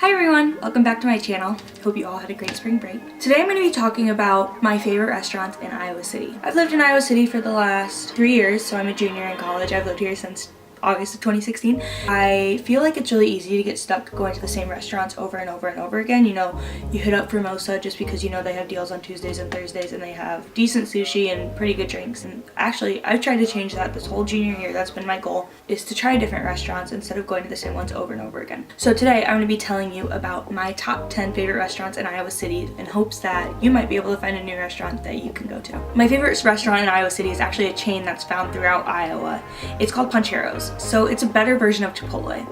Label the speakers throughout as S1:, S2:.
S1: Hi everyone, welcome back to my channel. Hope you all had a great spring break. Today I'm going to be talking about my favorite restaurants in Iowa City. I've lived in Iowa City for the last 3 years, so I'm a junior in college. I've lived here since August of 2016. I feel like it's really easy to get stuck going to the same restaurants over and over and over again. You know, you hit up Formosa just because you know they have deals on Tuesdays and Thursdays and they have decent sushi and pretty good drinks. And actually, I've tried to change that this whole junior year. That's been my goal, is to try different restaurants instead of going to the same ones over and over again. So today I'm going to be telling you about my top 10 favorite restaurants in Iowa City in hopes that you might be able to find a new restaurant that you can go to. My favorite restaurant in Iowa City is actually a chain that's found throughout Iowa. It's called Pancheros. So it's a better version of Chipotle.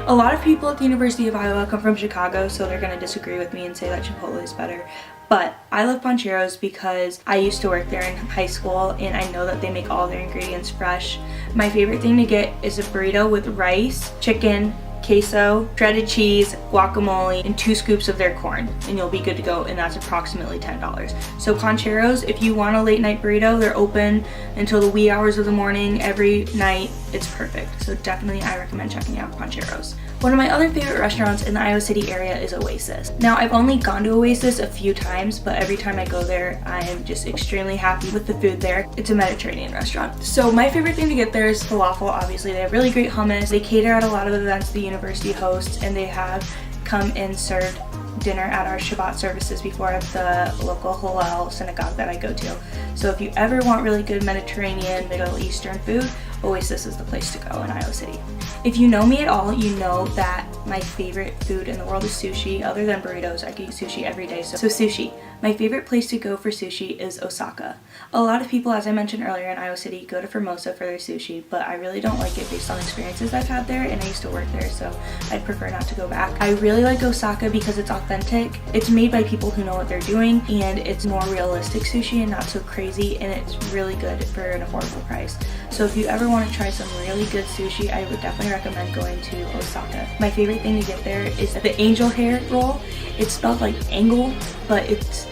S1: A lot of people at the University of Iowa come from Chicago, so they're going to disagree with me and say that Chipotle is better. But I love Pancheros because I used to work there in high school and I know that they make all their ingredients fresh. My favorite thing to get is a burrito with rice, chicken, queso, shredded cheese, guacamole, and 2 scoops of their corn, and you'll be good to go, and that's approximately $10. So Pancheros, if you want a late night burrito, they're open until the wee hours of the morning every night. It's perfect. So definitely I recommend checking out Pancheros. One of my other favorite restaurants in the Iowa City area is Oasis. Now, I've only gone to Oasis a few times, but every time I go there, I am just extremely happy with the food there. It's a Mediterranean restaurant. So my favorite thing to get there is falafel. Obviously, they have really great hummus. They cater at a lot of events the university hosts, and they have come and served dinner at our Shabbat services before at the local halal synagogue that I go to. So if you ever want really good Mediterranean, Middle Eastern food, Oasis is the place to go in Iowa City. If you know me at all, you know that my favorite food in the world is sushi. Other than burritos, I could eat sushi every day. So sushi. My favorite place to go for sushi is Osaka. A lot of people, as I mentioned earlier in Iowa City, go to Formosa for their sushi, but I really don't like it based on experiences I've had there, and I used to work there, so I'd prefer not to go back. I really like Osaka because it's authentic. It's made by people who know what they're doing, and it's more realistic sushi and not so crazy, and it's really good for an affordable price. So if you ever want to try some really good sushi, I would definitely recommend going to Osaka. My favorite thing to get there is the angel hair roll. It's spelled like angle, but it's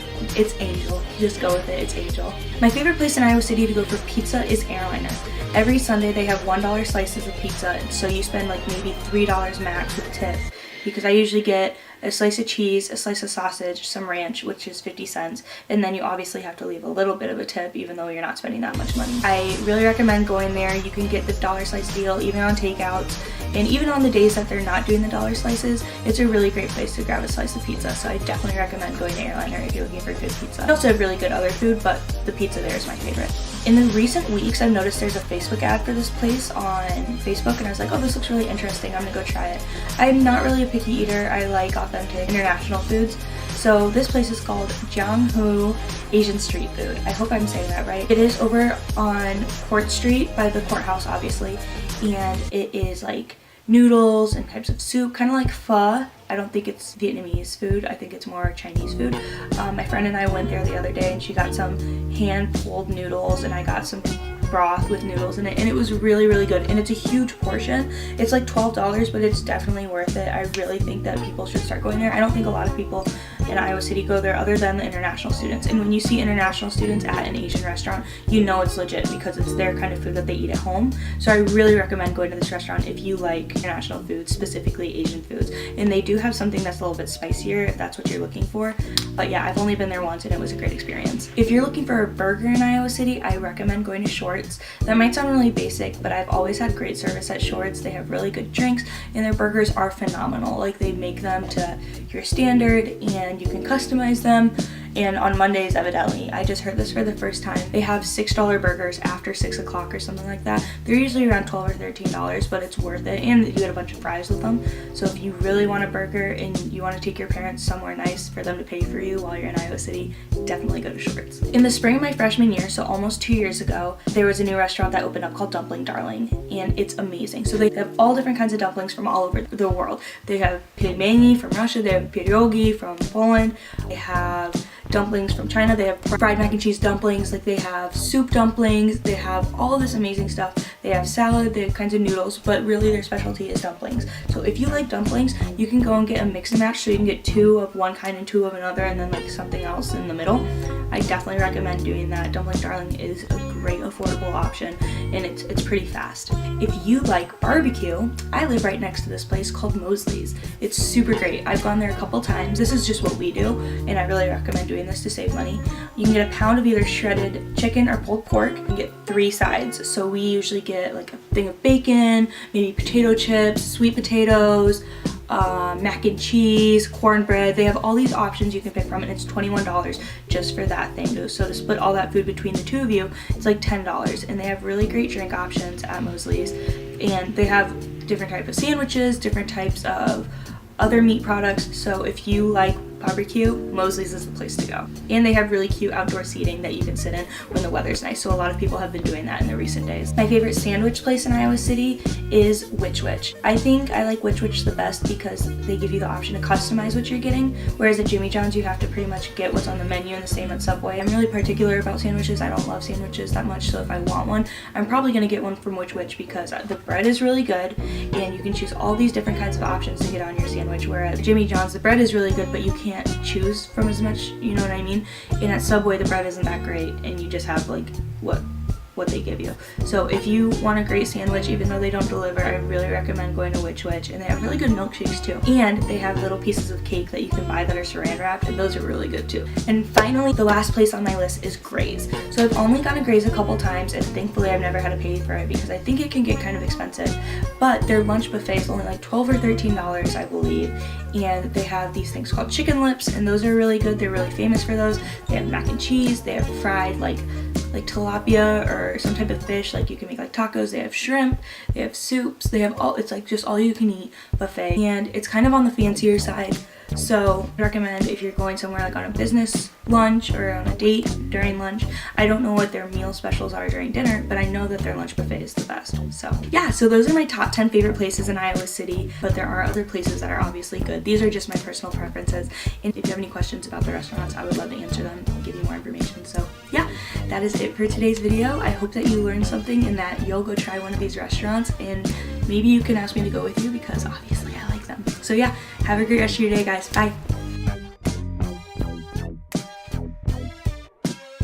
S1: angel. You just go with it, it's angel. My favorite place in Iowa City to go for pizza is Airliner. Every Sunday they have $1 slices of pizza, and so you spend like maybe $3 max with tip, because I usually get a slice of cheese, a slice of sausage, some ranch, which is 50 cents, and then you obviously have to leave a little bit of a tip even though you're not spending that much money. I really recommend going there. You can get the $1 slice deal even on takeouts, and even on the days that they're not doing the $1 slices, it's a really great place to grab a slice of pizza, so I definitely recommend going to Airliner if you're looking for good pizza. They also have really good other food, but the pizza there is my favorite. In the recent weeks, I've noticed there's a Facebook ad for this place on Facebook, and I was like, oh, this looks really interesting. I'm gonna go try it. I'm not really a picky eater. I like authentic international foods. So this place is called Jianghu Asian Street Food. I hope I'm saying that right. It is over on Court Street by the courthouse, obviously, and it is like noodles and types of soup, kind of like pho. I don't think it's Vietnamese food. I think it's more Chinese food. My friend and I went there the other day, and she got some hand-pulled noodles, and I got some broth with noodles in it, and it was really, really good. And it's a huge portion. It's like $12, but it's definitely worth it. I really think that people should start going there. I don't think a lot of people in Iowa City go there other than the international students. And when you see international students at an Asian restaurant, you know it's legit because it's their kind of food that they eat at home. So I really recommend going to this restaurant if you like international foods, specifically Asian foods. And they do have something that's a little bit spicier if that's what you're looking for. But yeah, I've only been there once and it was a great experience. If you're looking for a burger in Iowa City, I recommend going to Shorts. That might sound really basic, but I've always had great service at Shorts. They have really good drinks and their burgers are phenomenal. Like, they make them to your standard and you can customize them. And on Mondays, evidently, I just heard this for the first time, they have $6 burgers after 6 o'clock or something like that. They're usually around $12 or $13, but it's worth it, and you get a bunch of fries with them. So if you really want a burger and you want to take your parents somewhere nice for them to pay for you while you're in Iowa City, definitely go to Shorts. In the spring of my freshman year, so almost 2 years ago, there was a new restaurant that opened up called Dumpling Darling, and it's amazing. So they have all different kinds of dumplings from all over the world. They have pelmeni from Russia, they have pierogi from Poland, they have dumplings from China, they have fried mac and cheese dumplings, like they have soup dumplings, they have all this amazing stuff. They have salad, they have kinds of noodles, but really their specialty is dumplings. So if you like dumplings, you can go and get a mix and match, so you can get 2 of one kind and 2 of another, and then like something else in the middle. I definitely recommend doing that. Dumpling Darling is a great affordable option, and it's pretty fast. If you like barbecue, I live right next to this place called Mosleys. It's super great. I've gone there a couple times. This is just what we do, and I really recommend doing this to save money. You can get a pound of either shredded chicken or pulled pork and get 3 sides. So we usually get like a thing of bacon, maybe potato chips, sweet potatoes, mac and cheese, cornbread. They have all these options you can pick from, and it's $21 just for that thing. So to split all that food between the two of you, it's like $10. And they have really great drink options at Mosleys, and they have different types of sandwiches, different types of other meat products. So if you like barbecue, Mosleys is the place to go. And they have really cute outdoor seating that you can sit in when the weather's nice. So a lot of people have been doing that in the recent days. My favorite sandwich place in Iowa City is Wich. I think I like Wich the best because they give you the option to customize what you're getting, whereas at Jimmy John's you have to pretty much get what's on the menu, and the same at Subway. I'm really particular about sandwiches. I don't love sandwiches that much, so if I want one, I'm probably gonna get one from Wich because the bread is really good, and you can choose all these different kinds of options to get on your sandwich, whereas at Jimmy John's the bread is really good, but you can't choose from as much, you know what I mean? And at Subway the bread isn't that great, and you just have like what they give you. So if you want a great sandwich, even though they don't deliver, I really recommend going to Wich, and they have really good milkshakes too. And they have little pieces of cake that you can buy that are saran wrapped, and those are really good too. And finally, the last place on my list is Graze. So I've only gone to Graze a couple times, and thankfully I've never had to pay for it because I think it can get kind of expensive. But their lunch buffet is only like $12 or $13, I believe. And they have these things called chicken lips, and those are really good. They're really famous for those. They have mac and cheese. They have fried like tilapia or some type of fish, like you can make like tacos. They have shrimp, they have soups, they have all, it's like just all you can eat buffet, and it's kind of on the fancier side. So I recommend if you're going somewhere like on a business lunch or on a date during lunch. I don't know what their meal specials are during dinner, but I know that their lunch buffet is the best. So yeah, so those are my top 10 favorite places in Iowa City, but there are other places that are obviously good. These are just my personal preferences, and if you have any questions about the restaurants, I would love to answer them and give you more information. So yeah, that is it for today's video. I hope that you learned something and that you'll go try one of these restaurants, and maybe you can ask me to go with you because obviously I like them. So yeah, have a great rest of your day, guys. Bye.